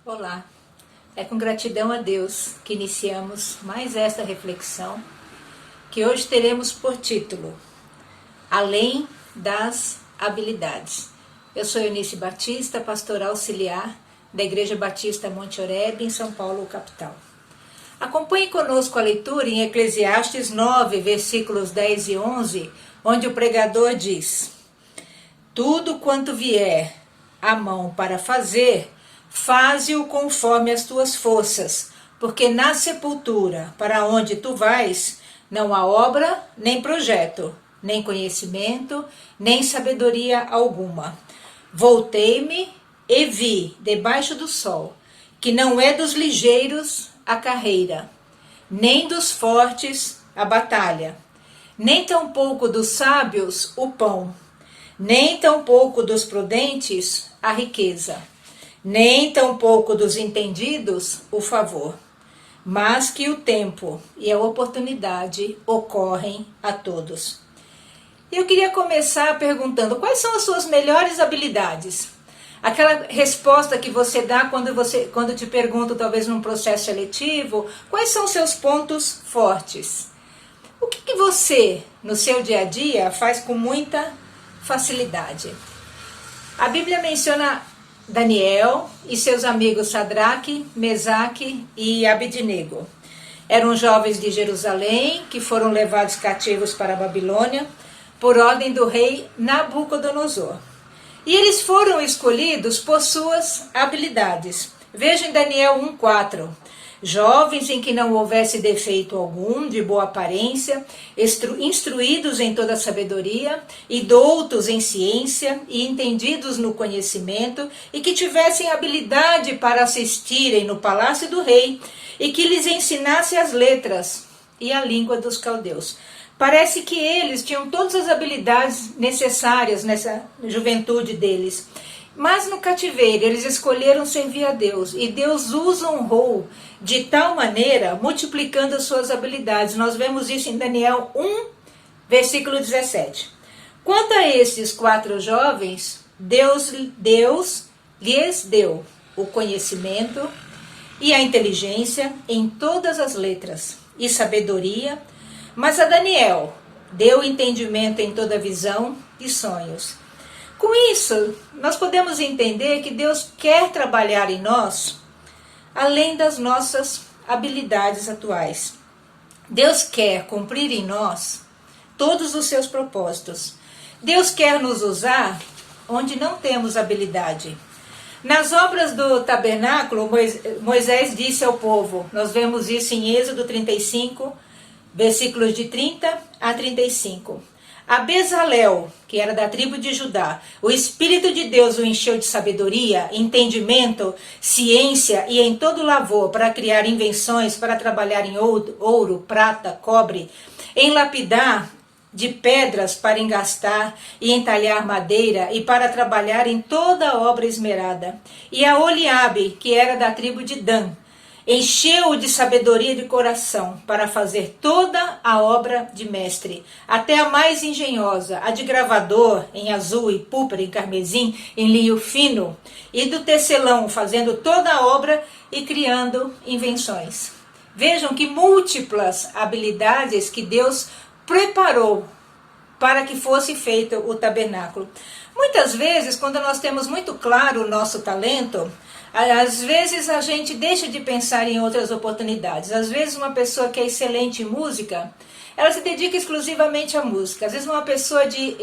Olá, é com gratidão a Deus que iniciamos mais esta reflexão, que hoje teremos por título Além das Habilidades. Eu sou Eunice Batista, pastora auxiliar da Igreja Batista Monte Oreb, em São Paulo, capital. Acompanhe conosco a leitura em Eclesiastes 9, versículos 10 e 11, onde o pregador diz: Tudo quanto vier à mão para fazer, faze-o conforme as tuas forças, porque na sepultura, para onde tu vais, não há obra, nem projeto, nem conhecimento, nem sabedoria alguma. Voltei-me e vi, debaixo do sol, que não é dos ligeiros a carreira, nem dos fortes a batalha, nem tampouco dos sábios o pão, nem tampouco dos prudentes a riqueza, nem tampouco dos entendidos o favor, mas que o tempo e a oportunidade ocorrem a todos. Eu queria começar perguntando: quais são as suas melhores habilidades? Aquela resposta que você dá quando te pergunto, talvez num processo seletivo, quais são os seus pontos fortes? O que você, no seu dia a dia, faz com muita facilidade? A Bíblia menciona Daniel e seus amigos Sadraque, Mesaque e Abednego. Eram jovens de Jerusalém que foram levados cativos para a Babilônia por ordem do rei Nabucodonosor. E eles foram escolhidos por suas habilidades. Veja em Daniel 1,4. Jovens em que não houvesse defeito algum, de boa aparência, instruídos em toda sabedoria, e doutos em ciência, e entendidos no conhecimento, e que tivessem habilidade para assistirem no palácio do rei, e que lhes ensinasse as letras e a língua dos caldeus. Parece que eles tinham todas as habilidades necessárias nessa juventude deles. Mas no cativeiro eles escolheram servir a Deus, e Deus os honrou de tal maneira, multiplicando as suas habilidades. Nós vemos isso em Daniel 1, versículo 17. Quanto a esses 4 jovens, Deus lhes deu o conhecimento e a inteligência em todas as letras e sabedoria, mas a Daniel deu entendimento em toda visão e sonhos. Com isso, nós podemos entender que Deus quer trabalhar em nós além das nossas habilidades atuais. Deus quer cumprir em nós todos os seus propósitos. Deus quer nos usar onde não temos habilidade. Nas obras do tabernáculo, Moisés disse ao povo, nós vemos isso em Êxodo 35, versículos de 30 a 35. A Bezalel, que era da tribo de Judá, o Espírito de Deus o encheu de sabedoria, entendimento, ciência e em todo lavor para criar invenções, para trabalhar em ouro, prata, cobre, em lapidar de pedras para engastar e entalhar madeira e para trabalhar em toda obra esmerada. E a Oliabe, que era da tribo de Dan, encheu-o de sabedoria de coração para fazer toda a obra de mestre, até a mais engenhosa, a de gravador em azul e púrpura, em carmesim, em linho fino, e do tecelão, fazendo toda a obra e criando invenções. Vejam que múltiplas habilidades que Deus preparou para que fosse feito o tabernáculo. Muitas vezes, quando nós temos muito claro o nosso talento, às vezes a gente deixa de pensar em outras oportunidades. Às vezes uma pessoa que é excelente em música, ela se dedica exclusivamente à música. Às vezes uma pessoa de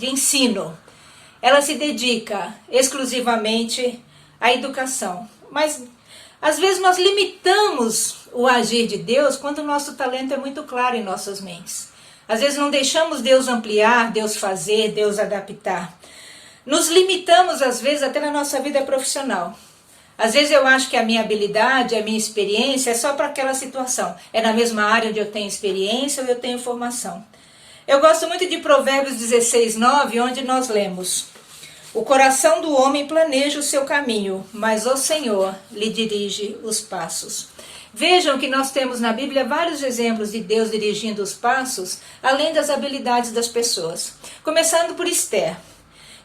ensino, ela se dedica exclusivamente à educação. Mas às vezes nós limitamos o agir de Deus quando o nosso talento é muito claro em nossas mentes. Às vezes não deixamos Deus ampliar, Deus fazer, Deus adaptar. Nos limitamos às vezes até na nossa vida profissional. Às vezes eu acho que a minha habilidade, a minha experiência é só para aquela situação. É na mesma área onde eu tenho experiência ou eu tenho formação. Eu gosto muito de Provérbios 16, 9, onde nós lemos: O coração do homem planeja o seu caminho, mas o Senhor lhe dirige os passos. Vejam que nós temos na Bíblia vários exemplos de Deus dirigindo os passos, além das habilidades das pessoas. Começando por Esther.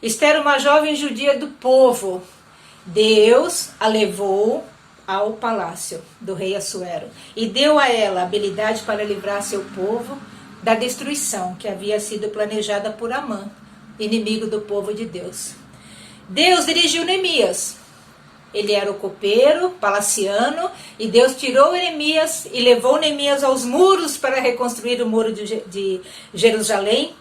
Esther, uma jovem judia do povo, Deus a levou ao palácio do rei Assuero e deu a ela habilidade para livrar seu povo da destruição que havia sido planejada por Amã, inimigo do povo de Deus. Deus dirigiu Neemias. Ele era o copeiro, palaciano, e Deus tirou Neemias e levou Neemias aos muros para reconstruir o muro de Jerusalém,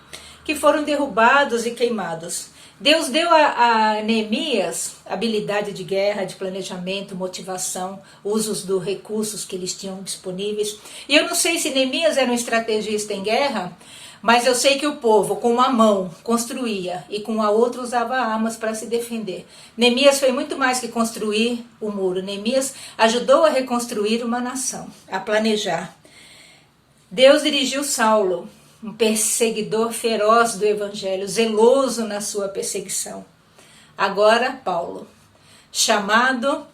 que foram derrubados e queimados. Deus deu a Neemias habilidade de guerra, de planejamento, motivação, usos dos recursos que eles tinham disponíveis. E eu não sei se Neemias era um estrategista em guerra, mas eu sei que o povo com uma mão construía e com a outra usava armas para se defender. Neemias foi muito mais que construir o muro. Neemias ajudou a reconstruir uma nação, a planejar. Deus dirigiu Saulo, um perseguidor feroz do evangelho, zeloso na sua perseguição. Agora Paulo, chamado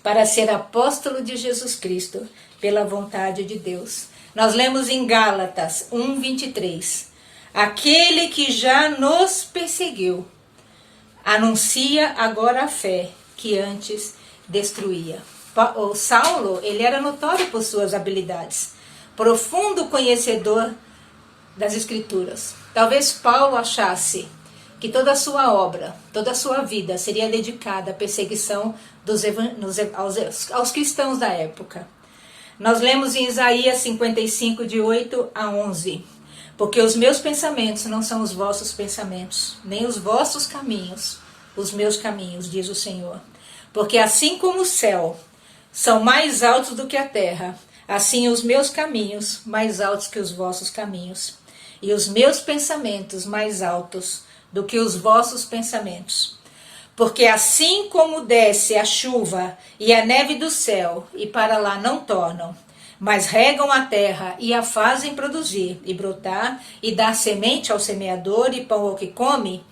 para ser apóstolo de Jesus Cristo, pela vontade de Deus. Nós lemos em Gálatas 1:23. Aquele que já nos perseguiu, anuncia agora a fé que antes destruía. O Saulo, ele era notório por suas habilidades, profundo conhecedor das Escrituras. Talvez Paulo achasse que toda a sua obra, toda a sua vida seria dedicada à perseguição aos cristãos da época. Nós lemos em Isaías 55, de 8 a 11. Porque os meus pensamentos não são os vossos pensamentos, nem os vossos caminhos, os meus caminhos, diz o Senhor. Porque assim como o céu são mais altos do que a terra, assim os meus caminhos mais altos que os vossos caminhos, e os meus pensamentos mais altos do que os vossos pensamentos. Porque assim como desce a chuva e a neve do céu, e para lá não tornam, mas regam a terra e a fazem produzir e brotar, e dar semente ao semeador e pão ao que come,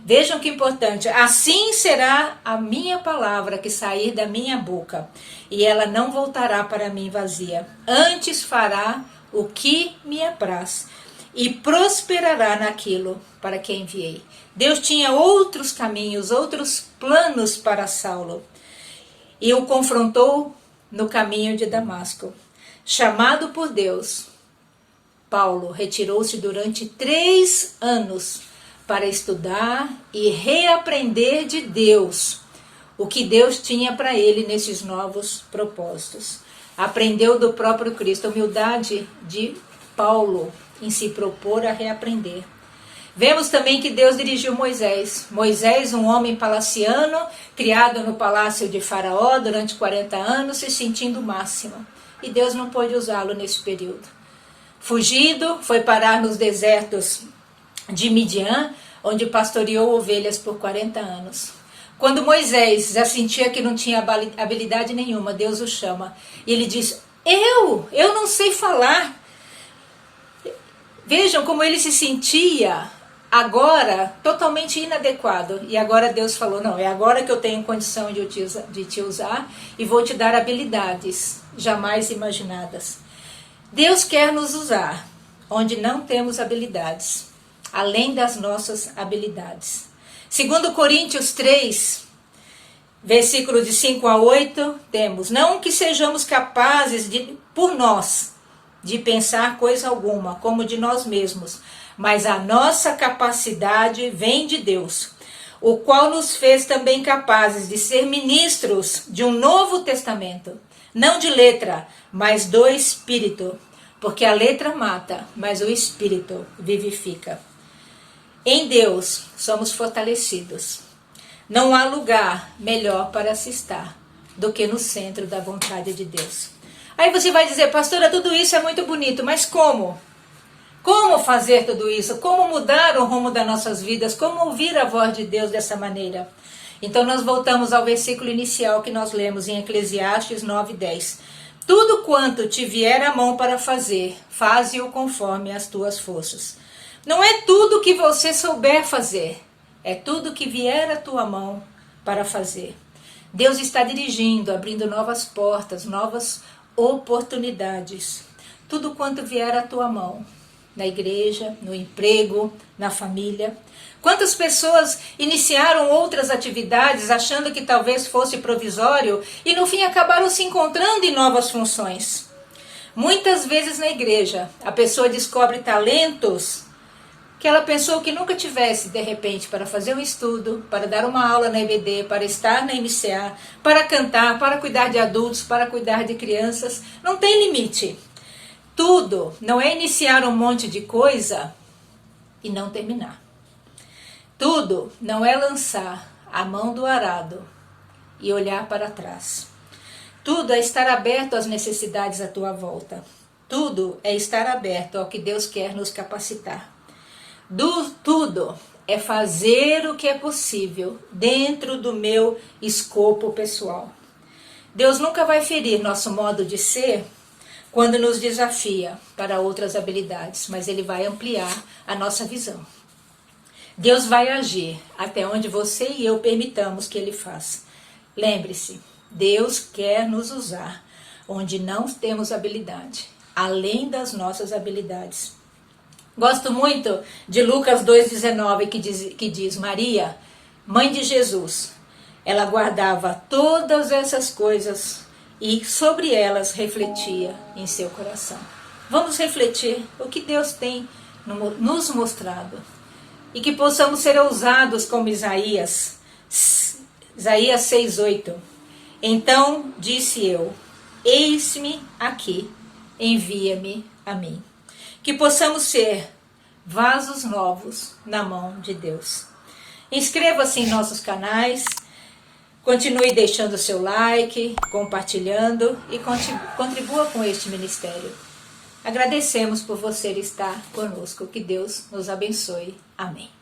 vejam que importante, assim será a minha palavra que sair da minha boca, e ela não voltará para mim vazia, antes fará o que me apraz, e prosperará naquilo para que enviei. Deus tinha outros caminhos, outros planos para Saulo, e o confrontou no caminho de Damasco. Chamado por Deus, Paulo retirou-se durante 3 anos para estudar e reaprender de Deus o que Deus tinha para ele nesses novos propósitos. Aprendeu do próprio Cristo, a humildade de Paulo em se propor a reaprender. Vemos também que Deus dirigiu Moisés. Moisés, um homem palaciano, criado no palácio de Faraó durante 40 anos, se sentindo o máximo. E Deus não pôde usá-lo nesse período. Fugido, foi parar nos desertos de Midian, onde pastoreou ovelhas por 40 anos. Quando Moisés já sentia que não tinha habilidade nenhuma, Deus o chama. E ele diz, eu não sei falar. Vejam como ele se sentia agora totalmente inadequado. E agora Deus falou, não, é agora que eu tenho condição de te usar e vou te dar habilidades jamais imaginadas. Deus quer nos usar onde não temos habilidades, além das nossas habilidades. Segundo Coríntios 3, versículo de 5 a 8, temos, não que sejamos capazes por nós, de pensar coisa alguma, como de nós mesmos, mas a nossa capacidade vem de Deus, o qual nos fez também capazes de ser ministros de um novo testamento, não de letra, mas do Espírito, porque a letra mata, mas o Espírito vivifica. Em Deus somos fortalecidos. Não há lugar melhor para se estar do que no centro da vontade de Deus. Aí você vai dizer, pastora, tudo isso é muito bonito, mas como? Como fazer tudo isso? Como mudar o rumo das nossas vidas? Como ouvir a voz de Deus dessa maneira? Então nós voltamos ao versículo inicial que nós lemos em Eclesiastes 9:10. Tudo quanto te vier a mão para fazer, faze-o conforme as tuas forças. Não é tudo que você souber fazer, é tudo que vier à tua mão para fazer. Deus está dirigindo, abrindo novas portas, novas oportunidades. Tudo quanto vier à tua mão, na igreja, no emprego, na família. Quantas pessoas iniciaram outras atividades achando que talvez fosse provisório e no fim acabaram se encontrando em novas funções. Muitas vezes na igreja a pessoa descobre talentos que ela pensou que nunca tivesse, de repente, para fazer um estudo, para dar uma aula na EBD, para estar na MCA, para cantar, para cuidar de adultos, para cuidar de crianças. Não tem limite. Tudo não é iniciar um monte de coisa e não terminar. Tudo não é lançar a mão do arado e olhar para trás. Tudo é estar aberto às necessidades à tua volta. Tudo é estar aberto ao que Deus quer nos capacitar. Tudo é fazer o que é possível dentro do meu escopo pessoal. Deus nunca vai ferir nosso modo de ser quando nos desafia para outras habilidades, mas Ele vai ampliar a nossa visão. Deus vai agir até onde você e eu permitamos que Ele faça. Lembre-se, Deus quer nos usar onde não temos habilidade, além das nossas habilidades. Gosto muito de Lucas 2,19 que diz, Maria, mãe de Jesus, ela guardava todas essas coisas e sobre elas refletia em seu coração. Vamos refletir o que Deus tem nos mostrado e que possamos ser ousados como Isaías 6,8. Então disse eu, eis-me aqui, envia-me a mim. Que possamos ser vasos novos na mão de Deus. Inscreva-se em nossos canais, continue deixando seu like, compartilhando e contribua com este ministério. Agradecemos por você estar conosco. Que Deus nos abençoe. Amém.